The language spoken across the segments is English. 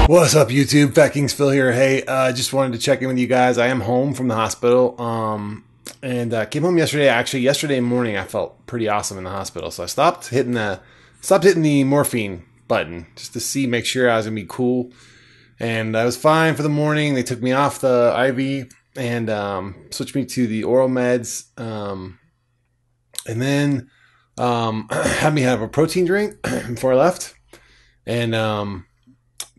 What's up, YouTube? FatKings Phil here. Hey, just wanted to check in with you guys. I am home from the hospital, and came home yesterday. Actually, yesterday morning, I felt pretty awesome in the hospital, so I stopped hitting the morphine button just to make sure I was gonna be cool, and I was fine for the morning. They took me off the IV and switched me to the oral meds, and then had me have a protein drink before I left, and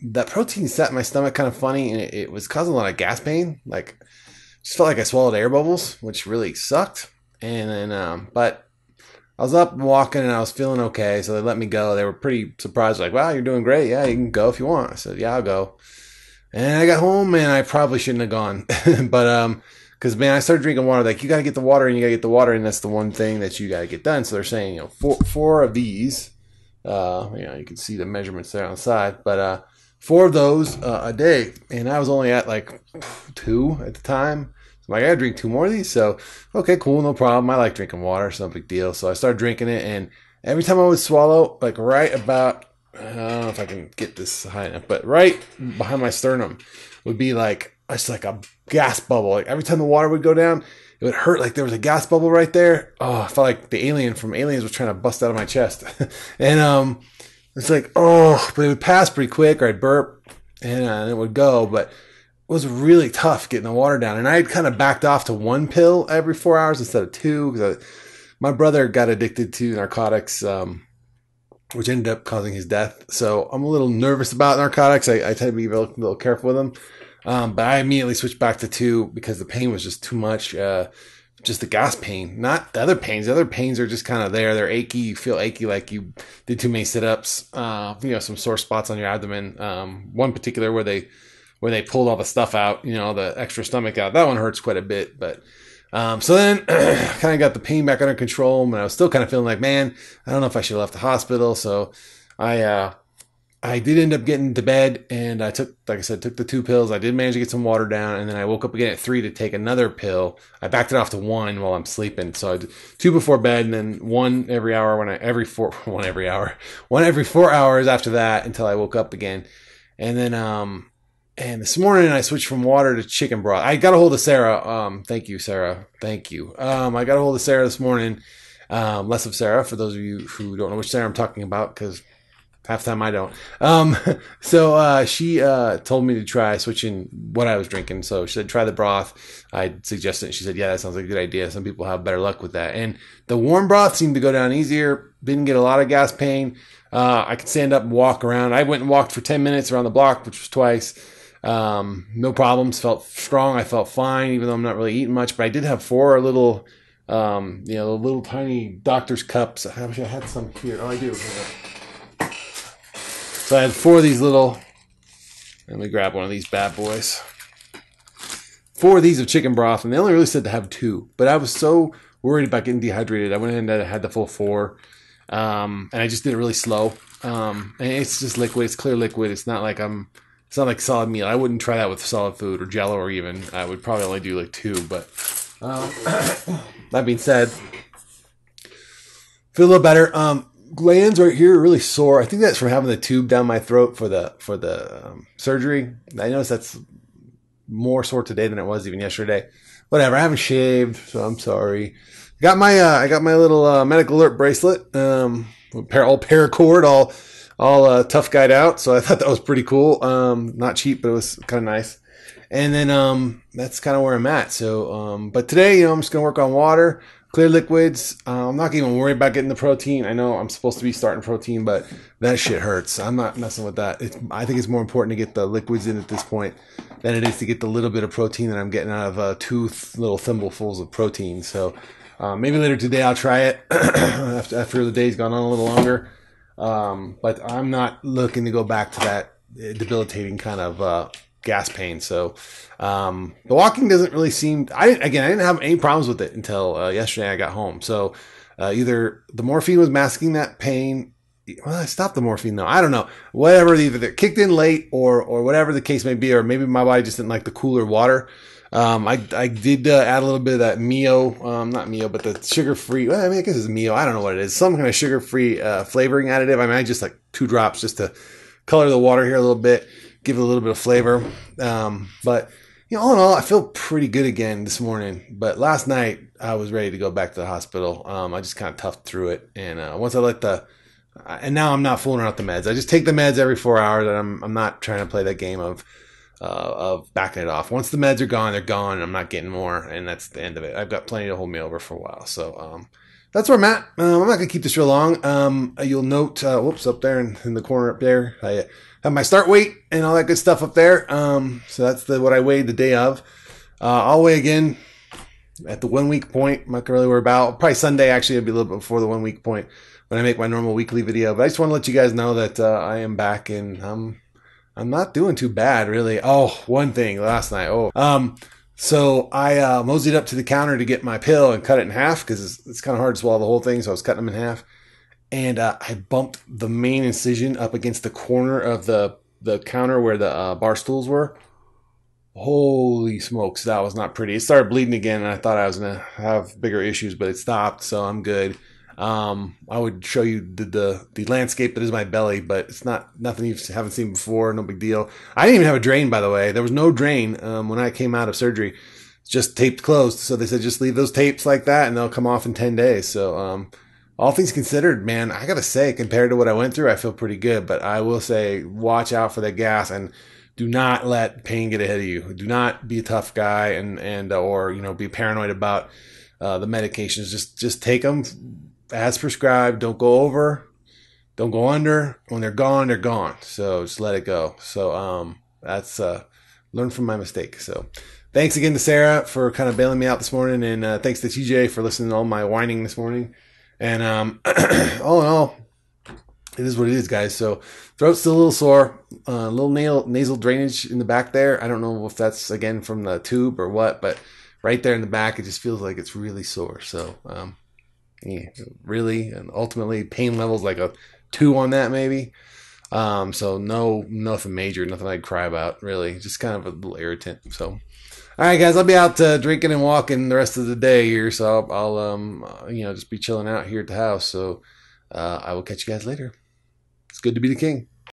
that protein set in my stomach kind of funny, and it was causing a lot of gas pain. Like, just felt like I swallowed air bubbles, which really sucked. And then, but I was up and walking, and I was feeling okay, so they let me go. They were pretty surprised, like, "Wow, you're doing great. Yeah, you can go if you want." I said, "Yeah, I'll go." And I got home, and I probably shouldn't have gone, but because man, I started drinking water. Like, you got to get the water, and you got to get the water, and that's the one thing that you got to get done. So they're saying, four of these. You can see the measurements there on the side, but 4 of those a day, and I was only at like 2 at the time. So I gotta drink 2 more of these. So okay, cool, no problem. I like drinking water, so no big deal. So I started drinking it, and every time I would swallow, like right about, I don't know if I can get this high enough, but right behind my sternum would be like it's like a gas bubble. Like every time the water would go down, it would hurt like there was a gas bubble right there. Oh, I felt like the alien from Aliens was trying to bust out of my chest, and it's like, oh, but it would pass pretty quick, or I'd burp, and it would go. But it was really tough getting the water down. And I had kind of backed off to 1 pill every 4 hours instead of 2. Because my brother got addicted to narcotics, which ended up causing his death. So I'm a little nervous about narcotics. I tend to be a little careful with them. But I immediately switched back to 2 because the pain was just too much. Just the gas pain, not the other pains. The other pains are just kind of there. They're achy. You feel achy like you did too many sit-ups. Some sore spots on your abdomen. One particular where they pulled all the stuff out, the extra stomach out. That one hurts quite a bit. But so then kind of got the pain back under control, and I was still kind of feeling like, man, I don't know if I should have left the hospital. So I did end up getting to bed, and I took the 2 pills. I did manage to get some water down, and then I woke up again at 3 to take another pill. I backed it off to 1 while I'm sleeping. So I did 2 before bed, and then 1 every hour 1 every 4 hours after that until I woke up again. And then, and this morning I switched from water to chicken broth. I got a hold of Sarah. Thank you, Sarah. Thank you. I got a hold of Sarah this morning. Less of Sarah, for those of you who don't know which Sarah I'm talking about, because half the time I don't. So she told me to try switching what I was drinking. So she said, try the broth. I suggested it. She said, yeah, that sounds like a good idea. Some people have better luck with that. And the warm broth seemed to go down easier. Didn't get a lot of gas pain. I could stand up and walk around. I went and walked for 10 minutes around the block, which was twice. No problems. Felt strong. I felt fine, even though I'm not really eating much. But I did have 4 little, little tiny doctor's cups. I wish I had some here. Oh, I do. So I had 4 of these little, let me grab one of these bad boys. 4 of these of chicken broth, and they only really said to have 2. But I was so worried about getting dehydrated. I went ahead and had the full 4. And I just did it really slow. And it's just liquid. It's clear liquid. It's not like solid meal. I wouldn't try that with solid food or Jello, or even, I would probably only do like 2. But that being said, feel a little better. Glands right here are really sore. I think that's from having the tube down my throat for the surgery. I noticed that's more sore today than it was even yesterday. Whatever. I haven't shaved, so I'm sorry. I got my little medical alert bracelet. All paracord, all tough guyed out. So I thought that was pretty cool. Not cheap, but it was kind of nice. And then that's kind of where I'm at. So but today, I'm just gonna work on water. Clear liquids. I'm not even worried about getting the protein. I know I'm supposed to be starting protein, but that shit hurts. I'm not messing with that. I think it's more important to get the liquids in at this point than it is to get the little bit of protein that I'm getting out of 2 little thimblefuls of protein. So maybe later today I'll try it after the day's gone on a little longer. But I'm not looking to go back to that debilitating kind of gas pain. So the walking doesn't really seem, I didn't have any problems with it until yesterday I got home. So either the morphine was masking that pain. Well, I stopped the morphine though. I don't know. Whatever, either it kicked in late or whatever the case may be, or maybe my body just didn't like the cooler water. I did add a little bit of that Mio, not Mio, but the sugar-free. Well, I mean, I guess it's Mio. I don't know what it is. Some kind of sugar-free flavoring additive. I mean, I just like 2 drops just to color the water here a little bit, give it a little bit of flavor. But all in all, I feel pretty good again this morning. But last night I was ready to go back to the hospital. I just kind of toughed through it, and once I let and now I'm not fooling around with the meds. I just take the meds every 4 hours, and I'm not trying to play that game of backing it off. Once the meds are gone, they're gone, and I'm not getting more, and that's the end of it. I've got plenty to hold me over for a while. So that's where I'm at. I'm not going to keep this real long. You'll note, whoops, up there in the corner up there, I have my start weight and all that good stuff up there. So that's what I weighed the day of. I'll weigh again at the 1 week point. I'm not really worry about. Probably Sunday, actually, it'll be a little bit before the 1 week point when I make my normal weekly video. But I just want to let you guys know that I am back, and I'm not doing too bad, really. Oh, one thing last night. So I moseyed up to the counter to get my pill and cut it in half because it's kind of hard to swallow the whole thing. So I was cutting them in half. And I bumped the main incision up against the corner of the counter where the bar stools were. Holy smokes, that was not pretty. It started bleeding again, and I thought I was going to have bigger issues, but it stopped, so I'm good. I would show you the landscape that is my belly, but it's nothing you haven't seen before. No big deal. I didn't even have a drain, by the way. There was no drain when I came out of surgery. It's just taped closed. So they said just leave those tapes like that, and they'll come off in 10 days. So all things considered, man, I got to say, compared to what I went through, I feel pretty good. But I will say, watch out for the gas, and do not let pain get ahead of you. Do not be a tough guy or be paranoid about the medications. Just take them as prescribed. Don't go over, don't go under. When they're gone, they're gone. So just let it go. So that's learn from my mistake. So thanks again to Sarah for kind of bailing me out this morning, and thanks to TJ for listening to all my whining this morning. And all in all, it is what it is, guys. So throat's still a little sore, a little nasal drainage in the back there. I don't know if that's again from the tube or what, but right there in the back, it just feels like it's really sore. So yeah, really, and ultimately pain levels like a 2 on that maybe. So nothing major, nothing I'd cry about really, just kind of a little irritant. So all right, guys, I'll be out drinking and walking the rest of the day here, so I'll just be chilling out here at the house. So I will catch you guys later. It's good to be the king.